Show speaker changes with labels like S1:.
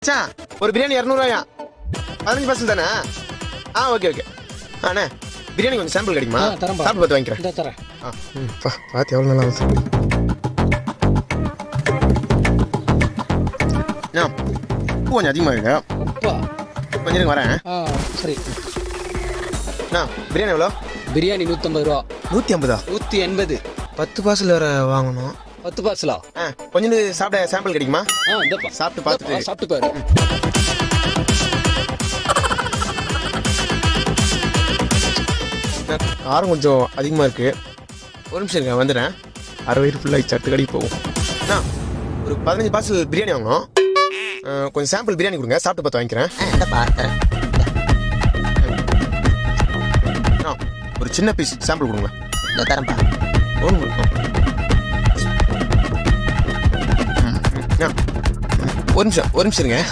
S1: மச்சான் ஒரு பிரியாணி 200 15% தானே? ஓகே அண்ணே பிரியாணி கொஞ்சம் சாம்பிள் கிடைக்குமா?
S2: தரேன்
S1: சாப்பிட்டு பார்த்து வாங்கிக்கிறேன்.
S2: இந்த தரேன்.
S1: பார்த்து எவ்வளோ நல்லா வந்து பூ கொஞ்சம் அதிகமாக இருக்கு.
S2: உப்பா
S1: கொஞ்சம் இருங்க வரேன்.
S2: சரி.
S1: பிரியாணி எவ்வளோ?
S2: பிரியாணி 150 ரூபா.
S1: 150?
S2: 180.
S1: 10 பார்சல் வேறு வாங்கணும்.
S2: 10 பார்சலா?
S1: கொஞ்சம் சாப்பிட சாம்பிள் கிடைக்குமா?
S2: இந்தப்பா
S1: சாப்பிட்டு பார்த்துட்டு
S2: சாப்பிட்டு பாரு.
S1: காரம் கொஞ்சம் அதிகமாக இருக்குது. ஒரு நிமிஷம் இருங்க வந்துடுறேன். அரை வயிறு ஃபுல்லாக சட்டு கடைக்கு போகும். ஒரு 15 பார்சல் பிரியாணி வாங்கணும். கொஞ்சம் சாம்பிள் பிரியாணி கொடுங்க, சாப்பிட்டு பார்த்து வாங்கிக்கிறேன். ஒரு சின்ன பீஸ் சாம்பிள் கொடுங்க.
S3: தரேன்ப்பா.
S1: ஒரு நிமிஷம் இருங்க.